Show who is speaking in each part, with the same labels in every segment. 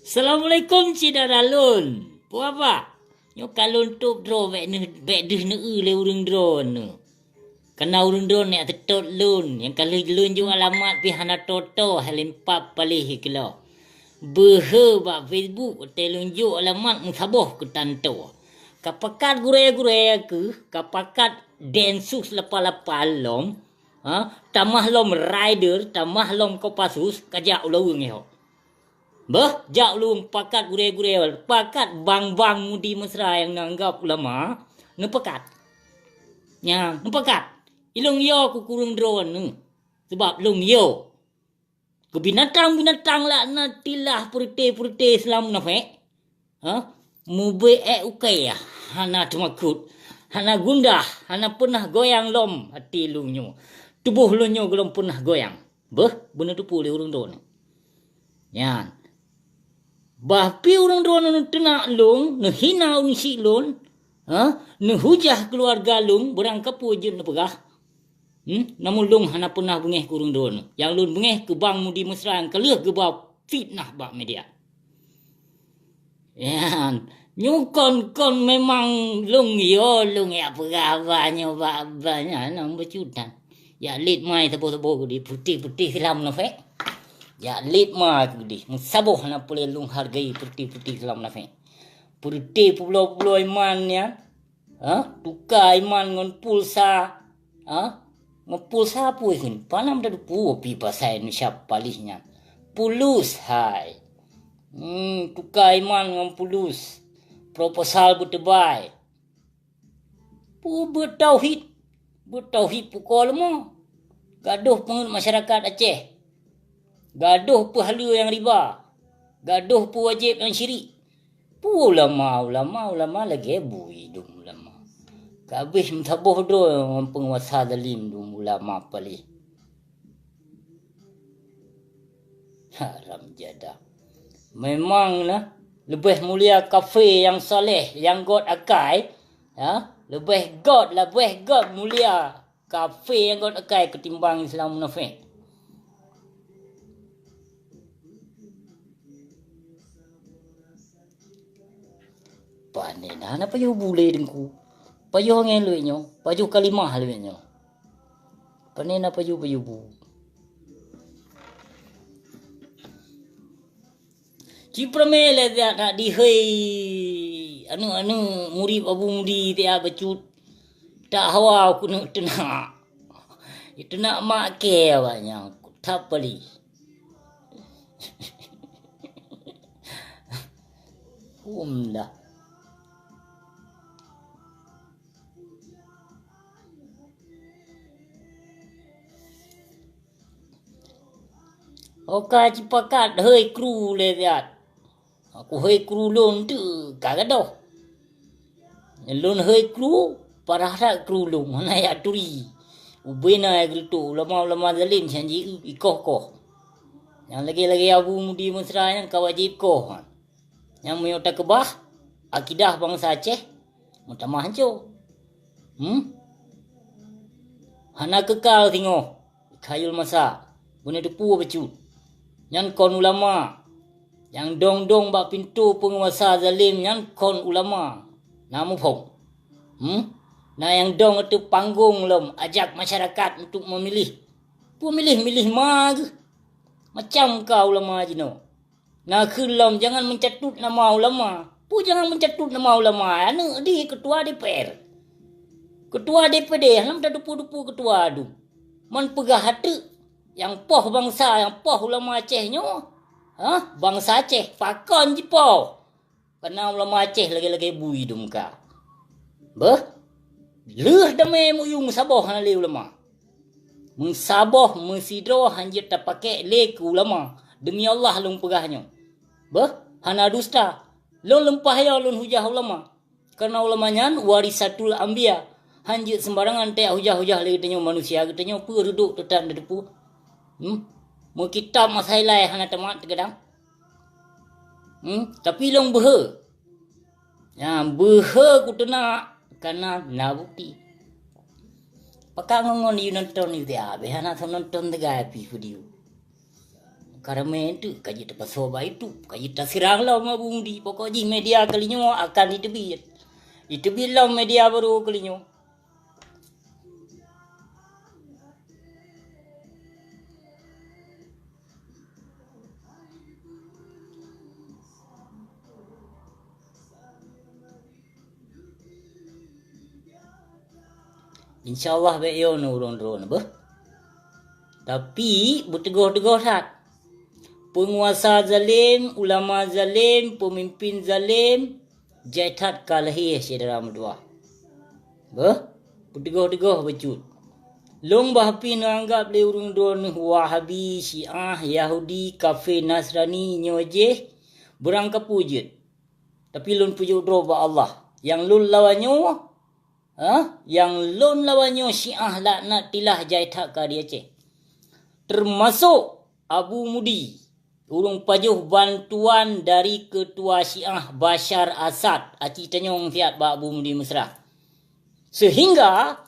Speaker 1: Assalamualaikum Cik Daralun. Apa? Nyo kalun top draw bek deh ne le urang drone ne. Kena urang drone nek tetot lun yang kalau lun ju alamat pi hana toto halen pap palih kilo. Behe ba Facebook telun ju alamat musaboh ke tanto. Kapakat gure ke kapakat densus lapal lom. Ha, tamah lom rider, tamah lom kopasus kajak ulawung yo. Bah, jak ulung pakat gure pakat bang mudi mesra yang nanggap ulama, nepakat. Ya, nepakat. Ilung yo ku kurung drone nu. Sebab lung yo. Ke binatang lah natilah purite selam nafek. Ha? Mube ukai ya. Hana tumakut. Hana gundah, hana pernah goyang lom hati lung nyo. Tubuh lung nyo belum pernah goyang. Bah, benar tu pulih urung drone. Ya. Bahpi orang drone nu tenak lung, nu hina unsi lun, nu hujah keluarga lung, berang kapu je nu pegah. Namun lung hana pernah bengeh kurung drone. Yang lun bengeh ke bang mudi mesra yang kelih ke bawah fitnah bak media. Ya, nyukon memang lung ya pegawanya bak banyak nang bercutan. Ya lit mai tebo di putih selam na fe. Ya lit ma di musaboh na pule lung hargai putih selam na fe. Putih pulau iman ya. Tukar iman ngon pulsa. Ngon pulsa apa ikin? Panam dah pu pi pasai ni siap palihnya. Pulus hai. Tukar iman ngon pulus. Proposal bertebai. Pu bertauhid pukul mo. Gaduh pengut masyarakat Aceh. Gaduh pu halu yang riba. Gaduh pu wajib yang syirik. Pu ulama lagi bui dum ulama. Kabis mtaboh do penguasa zalim dum ulama pali. Haram jadah. Memang lah lebih mulia kafe yang soleh yang God akai, lebih God mulia kafe yang God akai ketimbang Islam munafik. Panen ana payu bule dengku. Payu ngelu nyo, payu kalimah lu nyo. Panen apa payu bu. Cipramele dia nak dihei anu murid abu mudi dia becut tak hawa aku nak tenak. Itu nak mak ke banyak tak beli. Dah. Oka cipakat hei kru le dia. Aku hei kru lon tu kagado. Lon hei kru parah tak kru lon mana ya turi. Ubena ya gitu ulama zalim janji ikoh. Yang lagi abu mudi mesra yang kawajib koh. Yang menyota kebah akidah bangsa Aceh mutamah hancu. Hana kekal tengok khayul masa guna depu becut. Yang kon ulama yang dong bak pintu penguasa zalim yang kon ulama namu pong. Nah yang dong itu panggung lom ajak masyarakat untuk memilih. Milih mag. Macam kau ulama jino. Nah kelom jangan mencatut nama ulama. Jangan mencatut nama ulama. Anu di ketua DPR. Ketua DPD halam dah dupu ketua adu. Man pegah hati yang poh bangsa, yang poh ulama Aceh nyo. Bangsa Aceh pakon je poh. Karena ulama Aceh lagi bui dum ka. Leh damai muyung saboh hale ulama. Mengsaboh mesidro hanjit tak pakai le ke ulama. Demi Allah lung pegahnya. Hana dusta. Lung lempah ya lung hujah ulama. Karena ulamanya warisatul anbiya. Hanjit sembarangan tak hujah le katanya manusia katanya pu duduk tetan depu. Mu kitab masailai hana tamat terkadang. Tapi long behe. Ya, behe ku tenak karena na bukti. Pakang ngon you nonton itu dia. Behana nonton tegak video. Karena tu kaji terpasal itu, kaji terserang lah Abu Mudi. Pokoknya media kalinya akan ditebit. Ditebit lah media baru kalinya. InsyaAllah baik yo urun-urun apa. Tapi berteguh-teguh tak. Penguasa zalim, ulama zalim, pemimpin zalim, jaitat kalahi saudara medua. Berteguh-teguh becut. Long bahpi nanggap le urun-urun Wahabi, Syiah, Yahudi, Kafir, Nasrani, Nyoje, berang kepujut. Tapi lun pujuk droba Allah. Yang lun lawannya yang lon lawannya Syiah laknat tilah jaitat ka dia ceh. Termasuk Abu Mudi. Urung pajuh bantuan dari ketua Syiah Bashar Assad. Aci tanyong fiat ba Abu Mudi mesra. Sehingga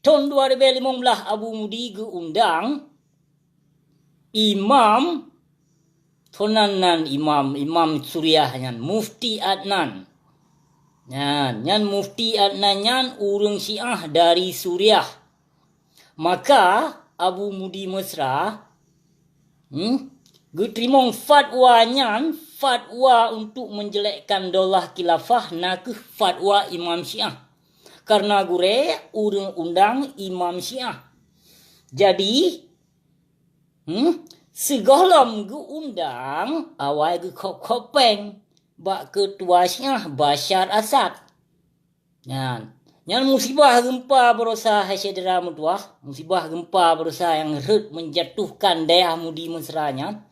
Speaker 1: tahun 2015 Abu Mudi geundang Imam Tonanan Imam Suriah nyan Mufti Adnan. Nyan Mufti Adnan nyan urung Syiah dari Suriah. Maka Abu Mudi mesra geterimong fatwa nyan, fatwa untuk menjelekkan daulah khilafah nak fatwa Imam Syiah. Karena gure urung undang Imam Syiah. Jadi segolom geundang awal ge kopeng bak ketua Syiah Bashar Assad. Yang musibah gempa berusaha saudara mutuah, musibah gempa berusaha yang menjatuhkan daya Mudi mesranya,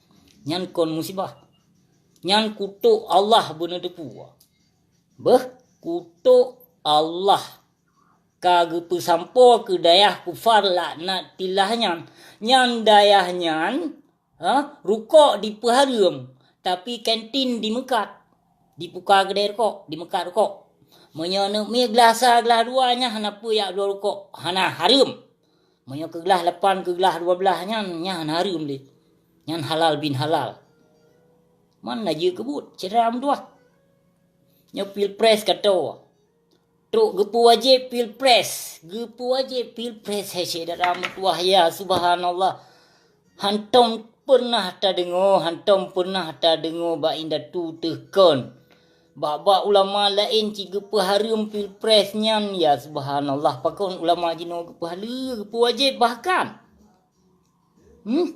Speaker 1: yang kon musibah. Yang kutuk Allah benar depu. Kutuk Allah. Kage pesampo ke daya kufar laknat tilahnya. Yang dayahnya rukuk di peharum, tapi kantin di Mekat. Di puka kedai rokok, di Mekat rokok. Menyana mi gelas duanya hanapa yak dua rokok hana harum. Menyo ke gelas 8 ke gelas 12 nya harum le. Nyan halal bin halal. Mana je kebut ceram dua. Nya pilpres kata. Truk gepu wajib pilpres. Gepu wajib pilpres hai saudara mutuah ya subhanallah. Hantom pernah tak dengar, hantom pernah tak dengar ba inda tu tekon. Bak ulama lain ciga peharum pilpres nyan ya subhanallah. Pakon ulama jino gepahala gepu wajib bahkan.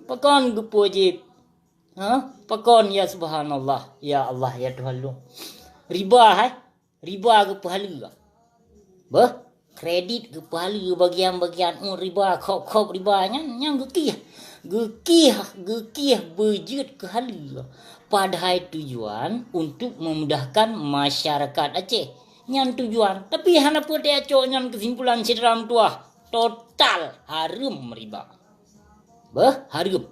Speaker 1: Pakon gepu wajib. Pakon ya subhanallah. Ya Allah ya Tuhan lu. Riba riba gepahala. Kredit gepahala bagian-bagian riba kop riba nyan gekih. Gekih berjut kehala. Padahal tujuan untuk memudahkan masyarakat Aceh. Nyan tujuan. Tapi hanapa dia acok nyan kesimpulan sedaram tuah. Total harum riba. Harum.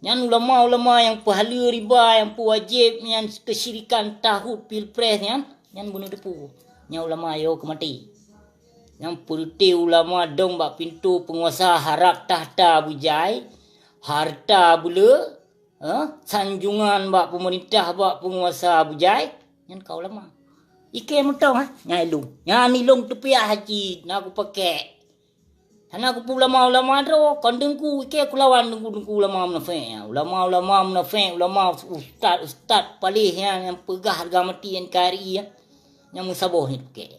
Speaker 1: Nyan ulama-ulama yang pahala riba, yang wajib, yang kesyirikan tahut pilpres nyan bunuh depu. Nyan ulama yo kemati. Yang putih ulama dong bak pintu penguasa harap tahta bujai. Harta bula. Sanjungan bak pemerintah bak penguasa bujai nyan kau lama ike mentong nyai long nyani long tepiah haji nak aku pakai sana aku ulama ro kandengku ike aku lawan dengku ulama munafik ulama munafik ulama ustaz palih yang pegah harga mati NKRI yang musabah ni pakai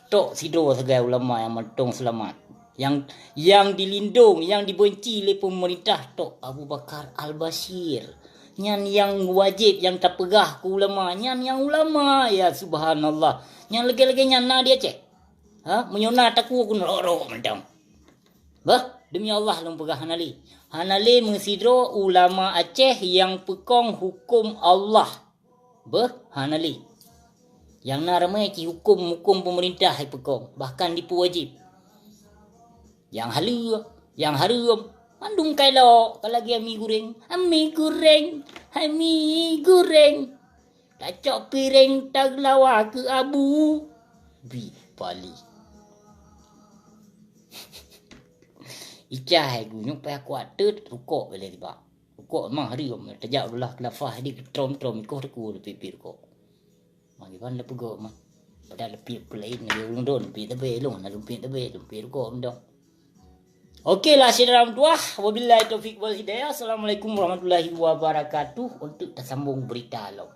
Speaker 1: tok sido sebagai ulama yang mentong selamat yang dilindung, yang dibenci oleh pemerintah tok Abu Bakar Al-Bashir. Nyan yang wajib, yang tak pegah ke ulama. Nyan yang ulama, ya subhanallah. Yang lagi-lagi nyan na dia cek. Menyona taku aku nerok macam. Demi Allah lom pegah Hanali. Hanali mensidro ulama Aceh yang pekong hukum Allah. Hanali. Yang na ramai ki hukum pemerintah hai pekong. Bahkan dipu wajib. Yang harum, mandung kailo, kalau lagi ami goreng, tacok piring taglawa ke abu, Bali. Icah gunyuk payah kuat rukuk boleh tiba. Kok mah hari kok terjak belah kelafah di trom ikoh deku pipir kok. Magi pan le pego mah. Padahal lebih plain dia ulun don pi tabe long na lumpi tabe lumpi kok ndong. Okey lah saudara tua. Wabillahi taufik wal hidayah. Assalamualaikum warahmatullahi wabarakatuh. Untuk tersambung berita lo.